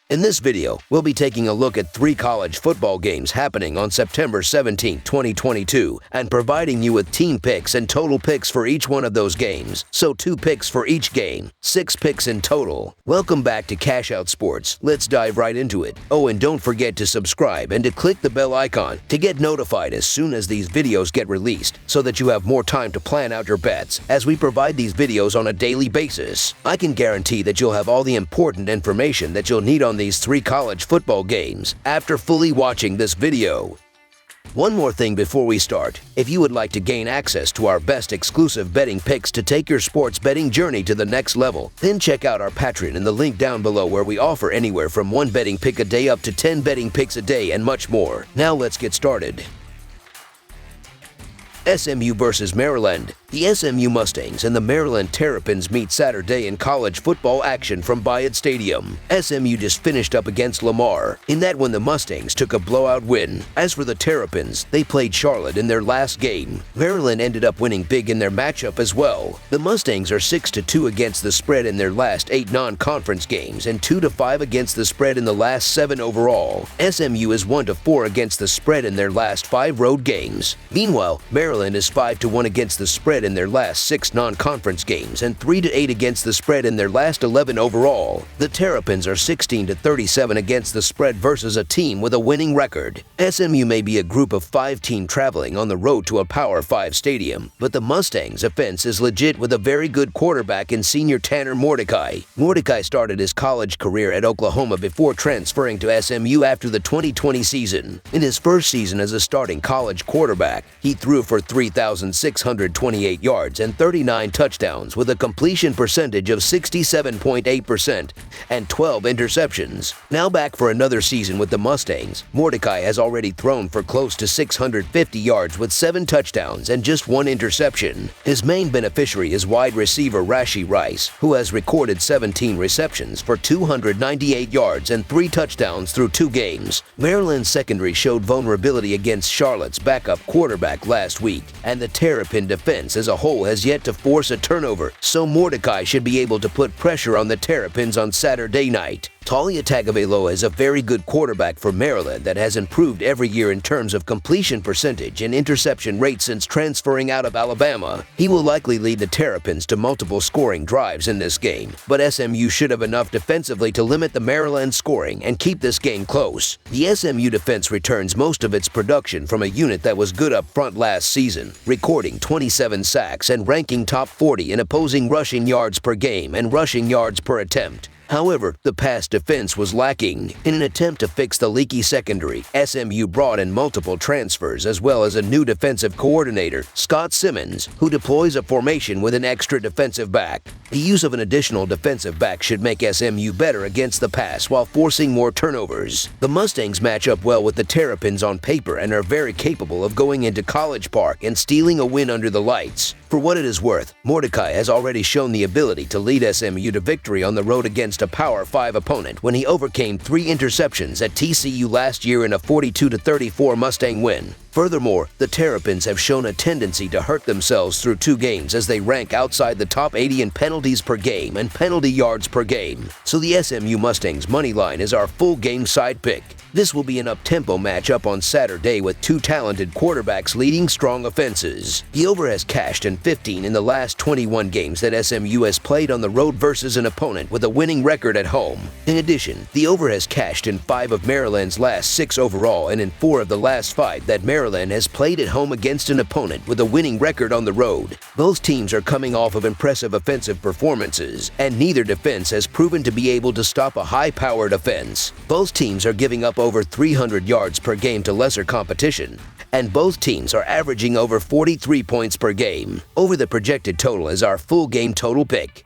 In this video, we'll be taking a look at 3 college football games happening on September 17, 2022, and providing you with team picks and total picks for each one of those games. So 2 picks for each game, 6 picks in total. Welcome back to Cash Out Sports. Let's dive right into it. Oh, and don't forget to subscribe and to click the bell icon to get notified as soon as these videos get released, so that you have more time to plan out your bets as we provide these videos on a daily basis. I can guarantee that you'll have all the important information that you'll need on these 3 college football games after fully watching this video. One more thing before we start. If you would like to gain access to our best exclusive betting picks to take your sports betting journey to the next level, then check out our Patreon in the link down below, where we offer anywhere from 1 betting pick a day up to 10 betting picks a day and much more. Now let's get started. SMU versus Maryland. The SMU Mustangs and the Maryland Terrapins meet Saturday in college football action from Bayard Stadium. SMU just finished up against Lamar. In that one, the Mustangs took a blowout win. As for the Terrapins, they played Charlotte in their last game. Maryland ended up winning big in their matchup as well. The Mustangs are 6-2 against the spread in their last 8 non-conference games and 2-5 against the spread in the last 7 overall. SMU is 1-4 against the spread in their last 5 road games. Meanwhile, Maryland is 5-1 against the spread in their last 6 non-conference games and 3-8 against the spread in their last 11 overall. The Terrapins are 16-37 against the spread versus a team with a winning record. SMU may be a group of 5 team traveling on the road to a Power 5 stadium, but the Mustangs' offense is legit with a very good quarterback in senior Tanner Mordecai. Mordecai started his college career at Oklahoma before transferring to SMU after the 2020 season. In his first season as a starting college quarterback, he threw for 3,628 yards and 39 touchdowns with a completion percentage of 67.8% and 12 interceptions. Now back for another season with the Mustangs, Mordecai has already thrown for close to 650 yards with 7 touchdowns and just 1 interception. His main beneficiary is wide receiver Rashee Rice, who has recorded 17 receptions for 298 yards and 3 touchdowns through 2 games. Maryland's secondary showed vulnerability against Charlotte's backup quarterback last week, and the Terrapin defense as a whole has yet to force a turnover, so Mordecai should be able to put pressure on the Terrapins on Saturday night. Taulia Tagovailoa is a very good quarterback for Maryland that has improved every year in terms of completion percentage and interception rate since transferring out of Alabama. He will likely lead the Terrapins to multiple scoring drives in this game, but SMU should have enough defensively to limit the Maryland scoring and keep this game close. The SMU defense returns most of its production from a unit that was good up front last season, recording 27 sacks and ranking top 40 in opposing rushing yards per game and rushing yards per attempt. However, the pass defense was lacking. In an attempt to fix the leaky secondary, SMU brought in multiple transfers as well as a new defensive coordinator, Scott Simmons, who deploys a formation with an extra defensive back. The use of an additional defensive back should make SMU better against the pass while forcing more turnovers. The Mustangs match up well with the Terrapins on paper and are very capable of going into College Park and stealing a win under the lights. For what it is worth, Mordecai has already shown the ability to lead SMU to victory on the road against a Power 5 opponent when he overcame 3 interceptions at TCU last year in a 42-34 Mustang win. Furthermore, the Terrapins have shown a tendency to hurt themselves through 2 games as they rank outside the top 80 in penalties per game and penalty yards per game. So the SMU Mustangs money line is our full game side pick. This will be an up-tempo matchup on Saturday with 2 talented quarterbacks leading strong offenses. The over has cashed in 15 in the last 21 games that SMU has played on the road versus an opponent with a winning record at home. In addition, the over has cashed in 5 of Maryland's last 6 overall and in 4 of the last 5 that Maryland has played at home against an opponent with a winning record on the road. Both teams are coming off of impressive offensive performances, and neither defense has proven to be able to stop a high-powered offense. Both teams are giving up over 300 yards per game to lesser competition, and both teams are averaging over 43 points per game. Over the projected total is our full game total pick.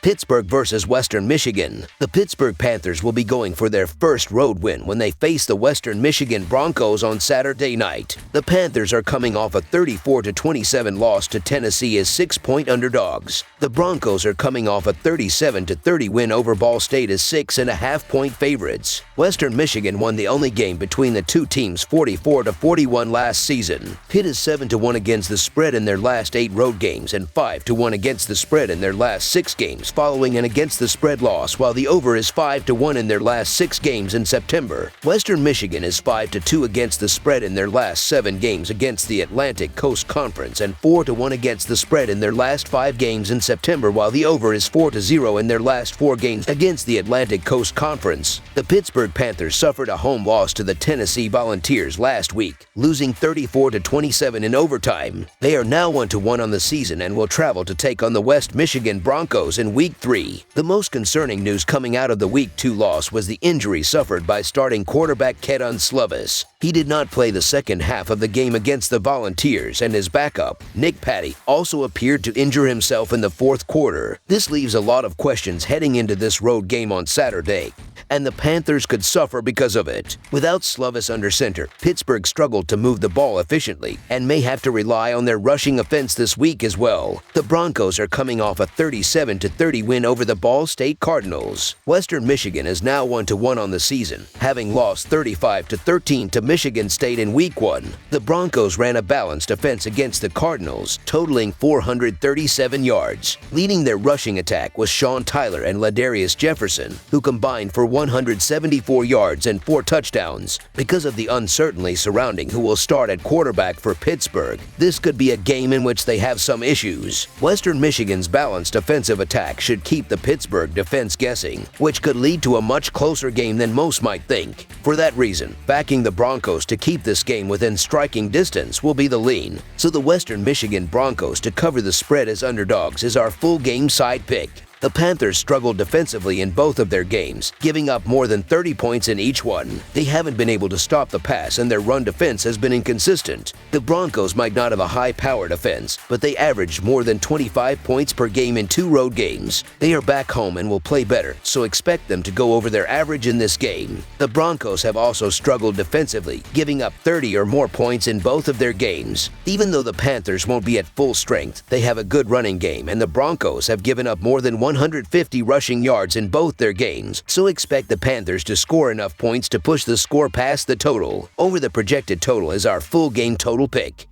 Pittsburgh versus Western Michigan. The Pittsburgh Panthers will be going for their first road win when they face the Western Michigan Broncos on Saturday night. The Panthers are coming off a 34-27 loss to Tennessee as 6-point underdogs. The Broncos are coming off a 37-30 win over Ball State as 6.5-point favorites. Western Michigan won the only game between the two teams 44-41 last season. Pitt is 7-1 against the spread in their last 8 road games and 5-1 against the spread in their last 6 games, following an against the spread loss, while the over is 5-1 in their last 6 games in September. Western Michigan is 5-2 against the spread in their last 7 games against the Atlantic Coast Conference and 4-1 against the spread in their last 5 games in September, while the over is 4-0 in their last 4 games against the Atlantic Coast Conference. The Pittsburgh Panthers suffered a home loss to the Tennessee Volunteers last week, losing 34-27 in overtime. They are now 1-1 on the season and will travel to take on the West Michigan Broncos in Week 3. The most concerning news coming out of the Week 2 loss was the injury suffered by starting quarterback Kedon Slovis. He did not play the second half of the game against the Volunteers, and his backup, Nick Patty, also appeared to injure himself in the fourth quarter. This leaves a lot of questions heading into this road game on Saturday, and the Panthers could suffer because of it. Without Slovis under center, Pittsburgh struggled to move the ball efficiently and may have to rely on their rushing offense this week as well. The Broncos are coming off a 37-30 win over the Ball State Cardinals. Western Michigan is now 1-1 on the season, having lost 35-13 to Michigan State in Week 1. The Broncos ran a balanced offense against the Cardinals, totaling 437 yards. Leading their rushing attack was Sean Tyler and Ladarius Jefferson, who combined for 174 yards and 4 touchdowns. Because of the uncertainty surrounding who will start at quarterback for Pittsburgh, this could be a game in which they have some issues. Western Michigan's balanced offensive attack should keep the Pittsburgh defense guessing, which could lead to a much closer game than most might think. For that reason, backing the Broncos to keep this game within striking distance will be the lean, so the Western Michigan Broncos to cover the spread as underdogs is our full game side pick. The Panthers struggled defensively in both of their games, giving up more than 30 points in each one. They haven't been able to stop the pass, and their run defense has been inconsistent. The Broncos might not have a high-powered offense, but they averaged more than 25 points per game in 2 road games. They are back home and will play better, so expect them to go over their average in this game. The Broncos have also struggled defensively, giving up 30 or more points in both of their games. Even though the Panthers won't be at full strength, they have a good running game, and the Broncos have given up more than 150 rushing yards in both their games, so expect the Panthers to score enough points to push the score past the total. Over the projected total is our full game total pick.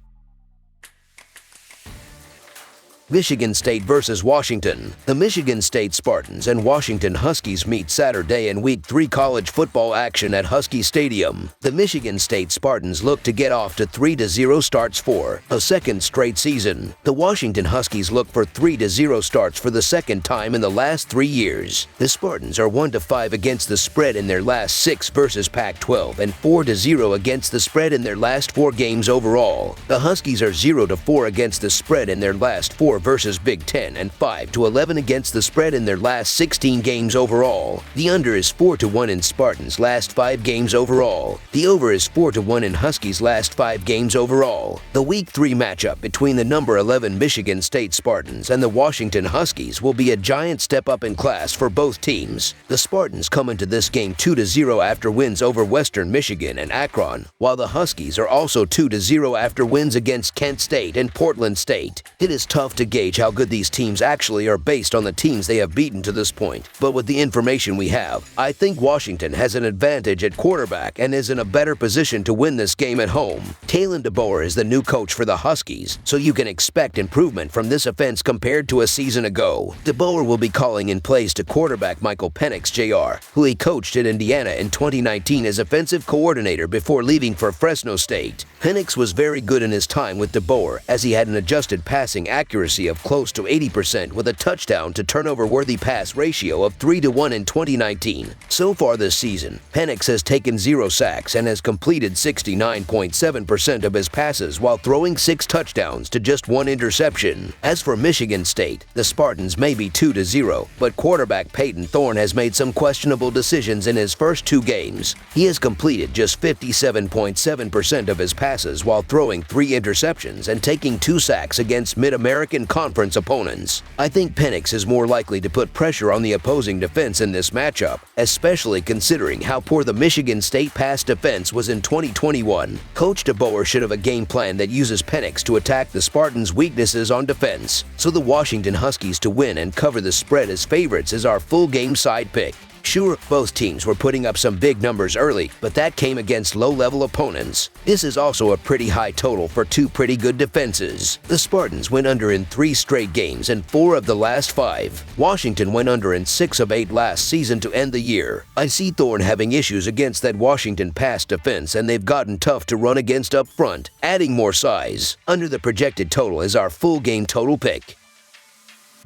Michigan State versus Washington. The Michigan State Spartans and Washington Huskies meet Saturday in Week 3 college football action at Husky Stadium. The Michigan State Spartans look to get off to 3-0 starts for a second straight season. The Washington Huskies look for 3-0 starts for the second time in the last 3 years. The Spartans are 1-5 against the spread in their last 6 versus Pac-12 and 4-0 against the spread in their last 4 games overall. The Huskies are 0-4 against the spread in their last 4 versus Big Ten and 5-11 against the spread in their last 16 games overall. The under is 4-1 in Spartans' last 5 games overall. The over is 4-1 in Huskies' last 5 games overall. The Week 3 matchup between the number 11 Michigan State Spartans and the Washington Huskies will be a giant step up in class for both teams. The Spartans come into this game 2-0 after wins over Western Michigan and Akron, while the Huskies are also 2-0 after wins against Kent State and Portland State. It is tough to gauge how good these teams actually are based on the teams they have beaten to this point, but with the information we have, I think Washington has an advantage at quarterback and is in a better position to win this game at home. Kalen DeBoer is the new coach for the Huskies, so you can expect improvement from this offense compared to a season ago. DeBoer will be calling in plays to quarterback Michael Penix Jr., who he coached at Indiana in 2019 as offensive coordinator before leaving for Fresno State. Penix was very good in his time with DeBoer, as he had an adjusted passing accuracy of close to 80% with a touchdown to turnover-worthy pass ratio of 3-1 in 2019. So far this season, Penix has taken 0 sacks and has completed 69.7% of his passes while throwing 6 touchdowns to just 1 interception. As for Michigan State, the Spartans may be 2-0, but quarterback Peyton Thorne has made some questionable decisions in his first 2 games. He has completed just 57.7% of his passes while throwing 3 interceptions and taking 2 sacks against Mid-American Conference opponents. I think Penix is more likely to put pressure on the opposing defense in this matchup, especially considering how poor the Michigan State pass defense was in 2021. Coach DeBoer should have a game plan that uses Penix to attack the Spartans' weaknesses on defense, so the Washington Huskies to win and cover the spread as favorites is our full game side pick. Sure, both teams were putting up some big numbers early, but that came against low-level opponents. This is also a pretty high total for two pretty good defenses. The Spartans went under in 3 straight games in 4 of the last 5. Washington went under in 6 of 8 last season to end the year. I see Thorne having issues against that Washington pass defense, and they've gotten tough to run against up front, adding more size. Under the projected total is our full game total pick.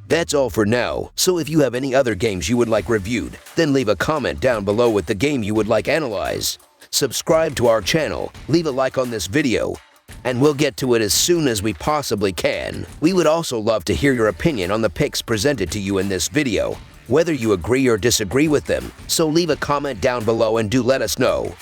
That's all for now, so if you have any other games you would like reviewed, then leave a comment down below with the game you would like analyzed. Subscribe to our channel, leave a like on this video, and we'll get to it as soon as we possibly can. We would also love to hear your opinion on the picks presented to you in this video, whether you agree or disagree with them, so leave a comment down below and do let us know.